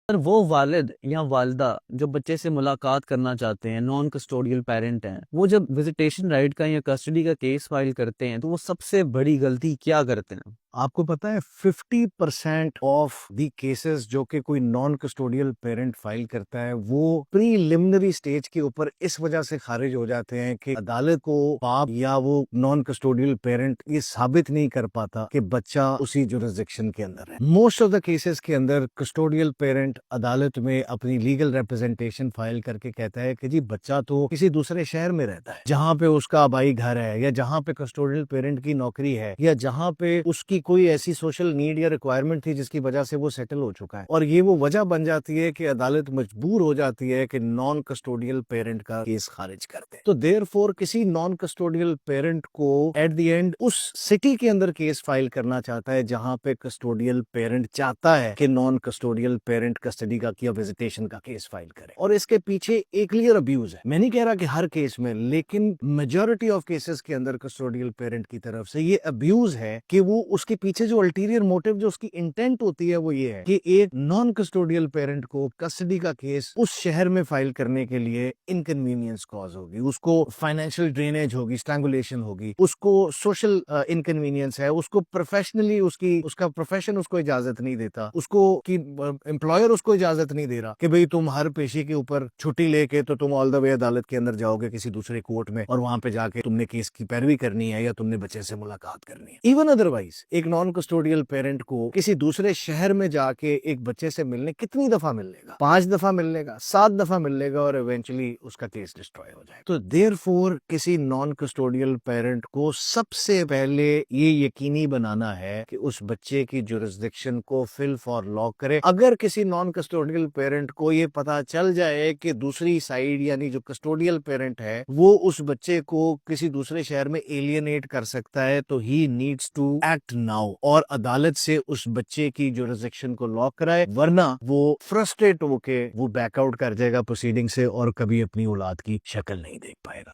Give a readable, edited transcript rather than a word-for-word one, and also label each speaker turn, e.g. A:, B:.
A: پر وہ والد یا والدہ جو بچے سے ملاقات کرنا چاہتے ہیں، نان کسٹوڈیل پیرنٹ ہیں، وہ جب وزیٹیشن رائٹ کا یا کسٹڈی کا کیس فائل کرتے ہیں تو وہ سب سے بڑی غلطی کیا کرتے ہیں؟
B: آپ کو پتا ہے 50% آف دی کیسز جو کہ کوئی نان کسٹوڈیل پیرنٹ فائل کرتا ہے وہ پریلیمنری سٹیج کے اوپر اس وجہ سے خارج ہو جاتے ہیں کہ عدالت کو باپ یا وہ نان کسٹوڈیل پیرنٹ یہ ثابت نہیں کر پاتا کہ بچہ اسی جورسڈکشن کے اندر ہے۔ موسٹ آف دا کیسز کے اندر کسٹوڈیل پیرنٹ عدالت میں اپنی لیگل ریپرزنٹیشن فائل کر کے کہتا ہے کہ جی بچہ تو کسی دوسرے شہر میں رہتا ہے جہاں پہ اس کا آبائی گھر ہے، یا جہاں پہ کسٹوڈیل پیرنٹ کی نوکری ہے، یا جہاں پہ اس کی کوئی ایسی سوشل نیڈ یا ریکوائرمنٹ تھی جس کی وجہ سے وہ سیٹل ہو چکا ہے، اور یہ وہ وجہ بن جاتی ہے کہ عدالت مجبور ہو جاتی ہے کہ نان کسٹوڈیل پیرنٹ کا کیس خارج کر دے۔ تو دیر فور کسی نان کسٹوڈیل پیرنٹ کو ایٹ دی اینڈ اس سٹی کے اندر کیس فائل کرنا چاہتا ہے جہاں پہ کسٹوڈیل پیرنٹ چاہتا ہے کہ نان کسٹوڈیل پیرنٹ کسٹڈی کا یا وزیٹیشن کا کیس فائل کرے، اور اس کے پیچھے ایک کلیئر ابیوز ہے۔ میں نہیں کہہ رہا کہ ہر کیس میں، لیکن میجورٹی آف کیسز کے اندر کسٹوڈیل پیرنٹ کی طرف سے یہ ابیوز ہے کہ وہ اس کے پیچھے جو الٹیریئر موٹیو جو اس کی انٹینٹ ہوتی ہے وہ یہ ہے کہ ایک نان کسٹوڈیل پیرنٹ کو کسٹڈی کا کیس اس شہر میں فائل کرنے کے لیے انکنوینئنس کاز ہوگی، اس کو فائنینشیل ڈرینیج ہوگی، اسٹرانگولیشن ہوگی، اس کو سوشل انکنوینئنس ہے، اس کو پروفیشنلی اس کا پروفیشن اس کو اجازت نہیں دیتا، اس کو کی امپلائر اس کو اجازت نہیں دے رہا کہ بھئی تم ہر پیشے کے اوپر چھٹی لے کے تو تم آل دا وے عدالت کے اندر جاؤ گے کسی دوسرے کورٹ میں، اور وہاں پہ جا کے تم نے کیس کی پیروی کرنی ہے یا تم نے بچے سے ملاقات کرنی ہے۔ ایون ادروائز ایک نان کسٹوڈیل پیرنٹ کو کسی دوسرے شہر میں جا کے ایک بچے سے ملنے کتنی دفعہ ملنے گا؟ 5 دفعہ ملنے گا، 7 دفعہ ملنے گا، اور ایونچولی اس کا کیس ڈسٹروائے ہو جائے۔ تو دیر فور کسی نان کسٹوڈیل پیرنٹ کو سب سے پہلے یہ یقینی بنانا ہے کہ اس بچے کی جورسڈکشن کو فل فار لا کرے۔ اگر کسی نان کسٹوڈیل پیرنٹ کو یہ پتا چل جائے کہ دوسری سائیڈ یعنی جو کسٹوڈیل پیرنٹ ہے وہ اس بچے کو کسی دوسرے شہر میں ایلینیٹ کر سکتا ہے، تو he needs to act now اور عدالت سے اس بچے کی جورسڈکشن کو لاک کرائے، ورنہ وہ فرسٹریٹ ہو کے وہ بیک آؤٹ کر جائے گا پروسیڈنگ سے اور کبھی اپنی اولاد کی شکل نہیں دیکھ پائے گا۔